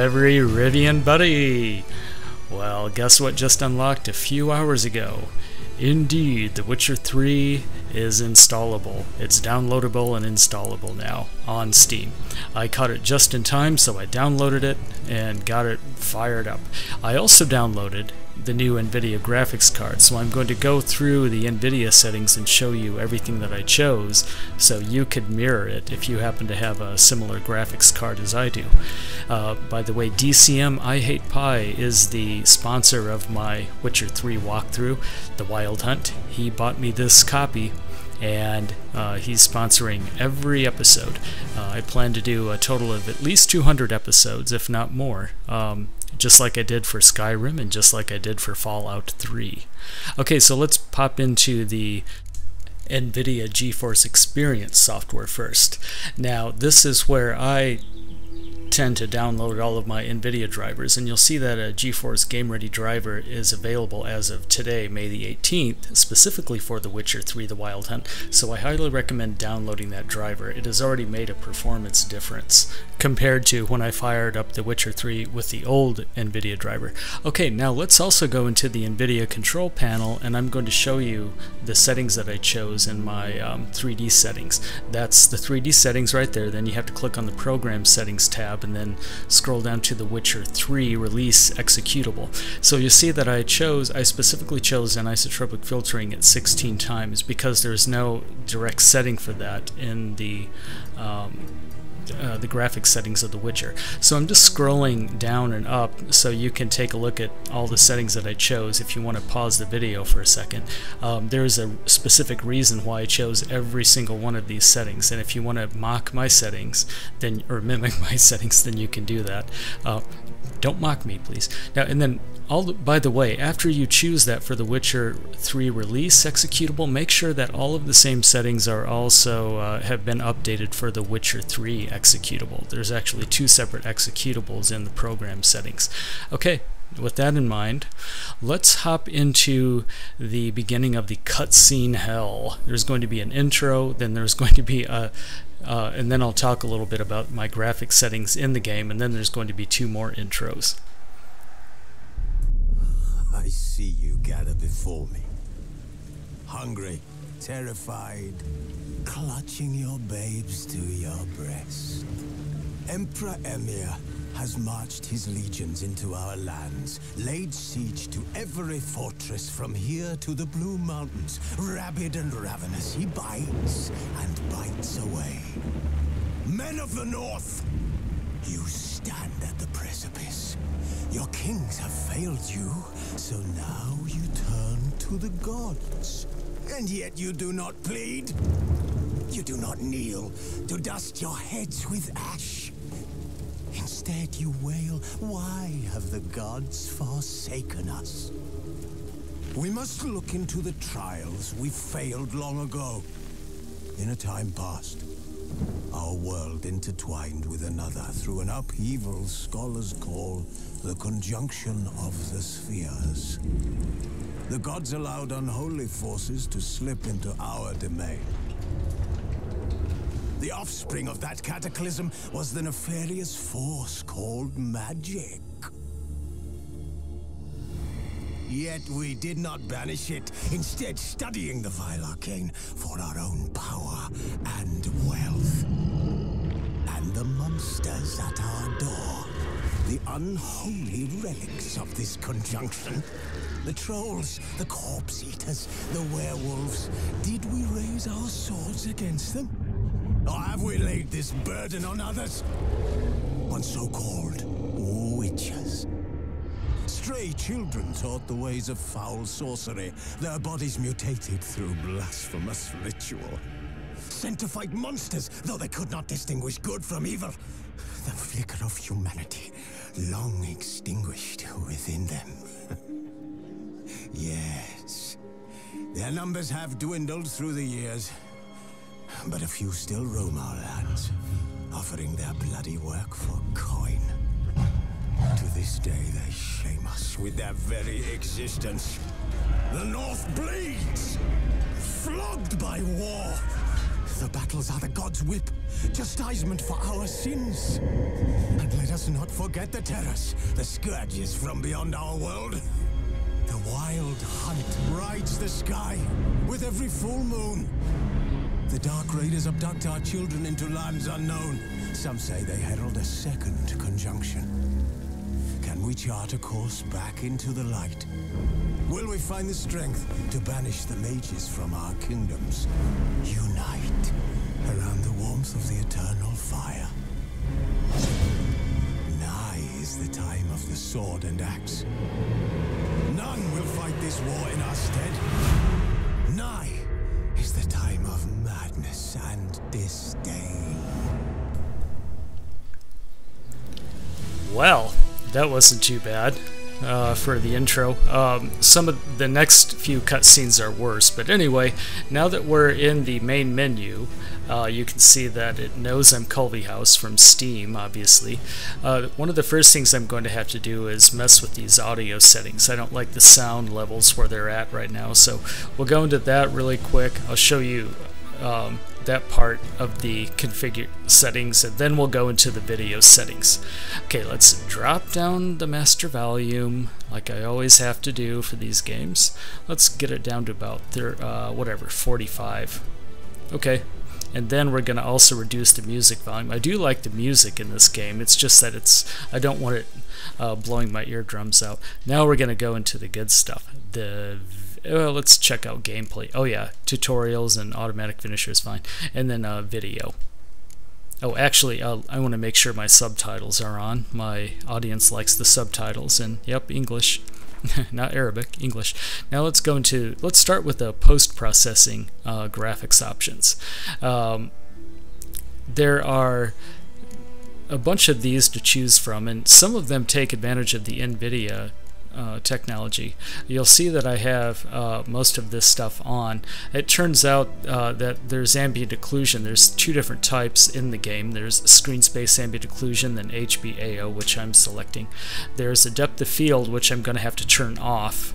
every Rivian buddy! Well, guess what just unlocked a few hours ago? Indeed, The Witcher 3 is installable. It's downloadable and installable now on Steam. I caught it just in time, so I downloaded it and got it fired up. I also downloaded the new Nvidia graphics card, so I'm going to go through the Nvidia settings and show you everything that I chose so you could mirror it if you happen to have a similar graphics card as I do. By the way, DCM I Hate Pie is the sponsor of my Witcher 3 walkthrough, The Wild Hunt. He bought me this copy and he's sponsoring every episode. I plan to do a total of at least 200 episodes, if not more. Just like I did for Skyrim and just like I did for Fallout 3. Okay, so let's pop into the Nvidia GeForce Experience software first. Now, this is where I tend to download all of my Nvidia drivers, and you'll see that a GeForce Game Ready driver is available as of today, May the 18th, specifically for The Witcher 3 The Wild Hunt, so I highly recommend downloading that driver. It has already made a performance difference compared to when I fired up The Witcher 3 with the old Nvidia driver. Okay, now let's also go into the Nvidia control panel, and I'm going to show you the settings that I chose in my 3D settings. That's the 3D settings right there. Then you have to click on the Program Settings tab and then scroll down to the Witcher 3 release executable. So you see that I specifically chose anisotropic filtering at 16 times because there's no direct setting for that in the graphics settings of The Witcher. So I'm just scrolling down and up so you can take a look at all the settings that I chose if you want to pause the video for a second. There's a specific reason why I chose every single one of these settings, and if you want to mock my settings, then, or mimic my settings, then you can do that. Don't mock me, please. Now, and then, by the way, after you choose that for the Witcher 3 release executable, make sure that all of the same settings are also have been updated for the Witcher 3 executable. There's actually two separate executables in the program settings. Okay, with that in mind, let's hop into the beginning of the cutscene hell. There's going to be an intro, then there's going to be a and then I'll talk a little bit about my graphics settings in the game, and then there's going to be two more intros. I see you gather before me. Hungry, terrified, clutching your babes to your breast. Emperor Emir has marched his legions into our lands, laid siege to every fortress from here to the Blue Mountains. Rabid and ravenous, he bites and bites away. Men of the North, you stand at the precipice. Your kings have failed you, so now you turn to the gods. And yet you do not plead. You do not kneel to dust your heads with ash. Instead you wail, why have the gods forsaken us? We must look into the trials we failed long ago. In a time past, our world intertwined with another through an upheaval scholars call the conjunction of the spheres. The gods allowed unholy forces to slip into our domain. The offspring of that cataclysm was the nefarious force called magic. Yet we did not banish it, instead studying the vile arcane for our own power and wealth. And the monsters at our door, the unholy relics of this conjunction, the trolls, the corpse eaters, the werewolves, did we raise our swords against them? Or have we laid this burden on others? On so-called witches. Stray children taught the ways of foul sorcery, their bodies mutated through blasphemous ritual. Sent to fight monsters, though they could not distinguish good from evil. The flicker of humanity, long extinguished within them. Yes, their numbers have dwindled through the years. But a few still roam our lands, offering their bloody work for coin. To this day, they shame us with their very existence. The North bleeds, flogged by war. The battles are the gods' whip, chastisement for our sins. And let us not forget the terrors, the scourges from beyond our world. The wild hunt rides the sky with every full moon. The Dark Raiders abduct our children into lands unknown. Some say they herald a second conjunction. Can we chart a course back into the light? Will we find the strength to banish the mages from our kingdoms? Unite around the warmth of the eternal fire. Nigh is the time of the sword and axe. None will fight this war in our stead. Nigh is the time of madness and disdain. Well, that wasn't too bad for the intro. Some of the next few cutscenes are worse, but anyway, now that we're in the main menu, you can see that it knows I'm Culvey House from Steam, obviously. One of the first things I'm going to have to do is mess with these audio settings. I don't like the sound levels where they're at right now, so we'll go into that really quick. I'll show you that part of the configure settings, and then we'll go into the video settings. Okay, let's drop down the master volume like I always have to do for these games. Let's get it down to about 45. Okay, and then we're going to also reduce the music volume. I do like the music in this game, it's just that I don't want it blowing my eardrums out. Now we're going to go into the good stuff. Let's check out gameplay. Oh yeah, tutorials and automatic finisher is fine. And then video. Oh, actually, I want to make sure my subtitles are on. My audience likes the subtitles, and yep, English. Not Arabic, English. Now let's start with the post-processing graphics options. There are a bunch of these to choose from, and some of them take advantage of the Nvidia technology. You'll see that I have most of this stuff on. It turns out that there's ambient occlusion. There's two different types in the game. There's screen space ambient occlusion, then HBAO, which I'm selecting. There's a depth of field, which I'm going to have to turn off.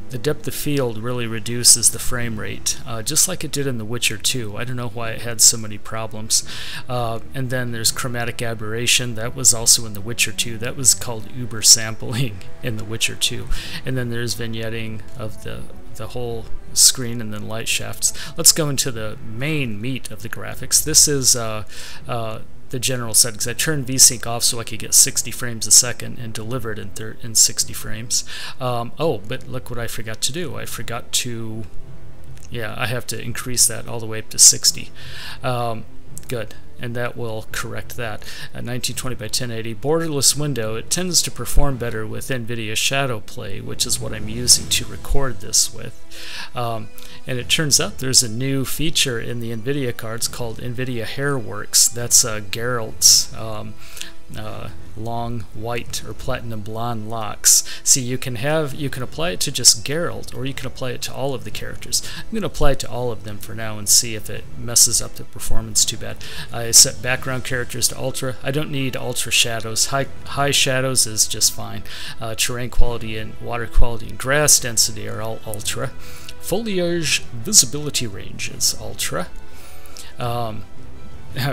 The depth of field really reduces the frame rate, just like it did in The Witcher 2. I don't know why it had so many problems. And then there's chromatic aberration. That was also in The Witcher 2. That was called uber sampling in The Witcher 2. And then there's vignetting of the whole screen, and then light shafts. Let's go into the main meat of the graphics. This is the general settings. I turned VSync off so I could get 60 frames a second and deliver it in 60 frames. Oh, but look what I forgot to do. I forgot to, yeah, I have to increase that all the way up to 60. Good, and that will correct that. 1920 by 1080 borderless window. It tends to perform better with Nvidia Shadow Play, which is what I'm using to record this with. And it turns out there's a new feature in the Nvidia cards called Nvidia Hairworks. That's Geralt's long white or platinum blonde locks. See, you can apply it to just Geralt, or you can apply it to all of the characters. I'm going to apply it to all of them for now and see if it messes up the performance too bad. I set background characters to ultra. I don't need ultra shadows. High shadows is just fine. Terrain quality and water quality and grass density are all ultra. Foliage visibility range is ultra.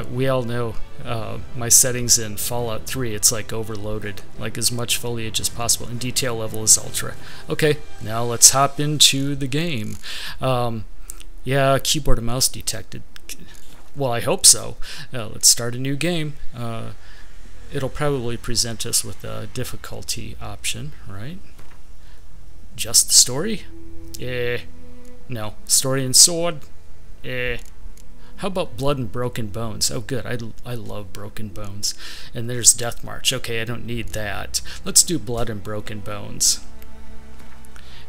We all know my settings in Fallout 3, it's like overloaded, like as much foliage as possible, and detail level is ultra. Okay, now let's hop into the game. Yeah, keyboard and mouse detected. Well, I hope so. Let's start a new game. It'll probably present us with a difficulty option, right? Just the story? No. Story and sword? How about Blood and Broken Bones? Oh good, I love Broken Bones. And there's Death March. Okay, I don't need that. Let's do Blood and Broken Bones.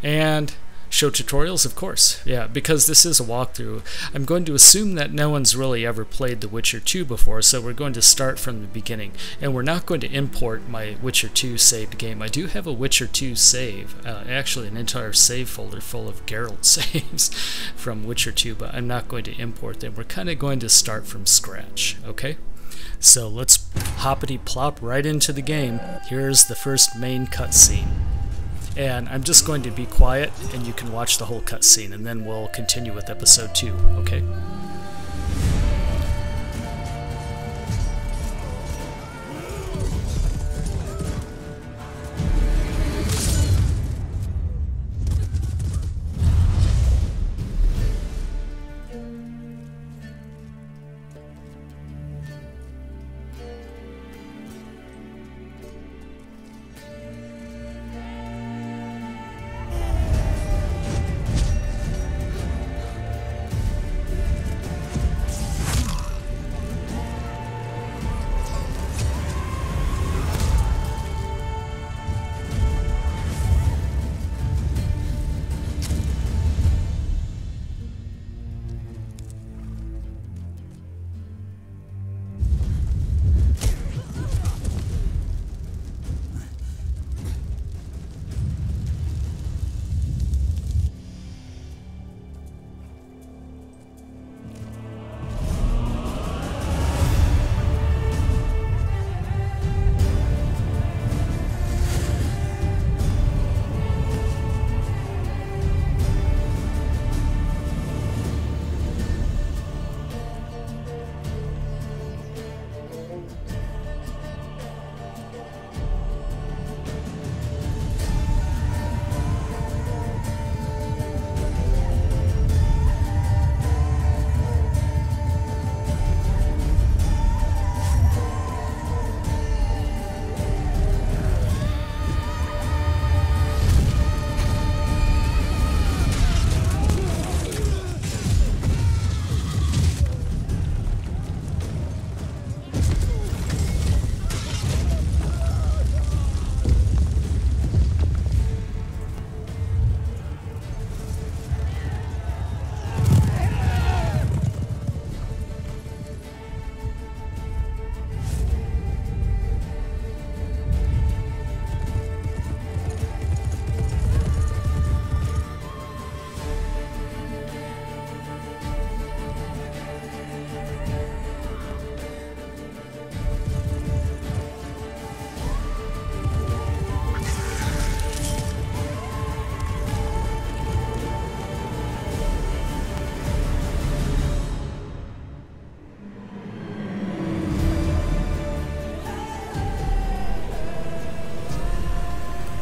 And show tutorials, of course. Yeah, because this is a walkthrough. I'm going to assume that no one's really ever played The Witcher 2 before, so we're going to start from the beginning. And we're not going to import my Witcher 2 saved game. I do have a Witcher 2 save, actually an entire save folder full of Geralt saves from Witcher 2, but I'm not going to import them. We're kind of going to start from scratch, okay? So let's hoppity plop right into the game. Here's the first main cutscene. and I'm just going to be quiet and you can watch the whole cutscene, and then we'll continue with episode 2, okay?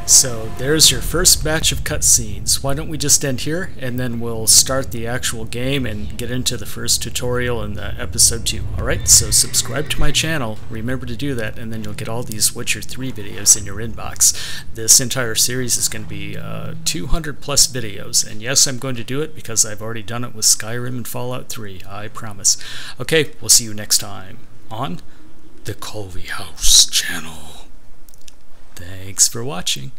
So there's your first batch of cutscenes. Why don't we just end here, and then we'll start the actual game and get into the first tutorial in the episode 2. Alright, so subscribe to my channel, remember to do that, and then you'll get all these Witcher 3 videos in your inbox. This entire series is going to be 200 plus videos, and yes, I'm going to do it because I've already done it with Skyrim and Fallout 3, I promise. Okay, we'll see you next time on the Colby House channel. Thanks for watching.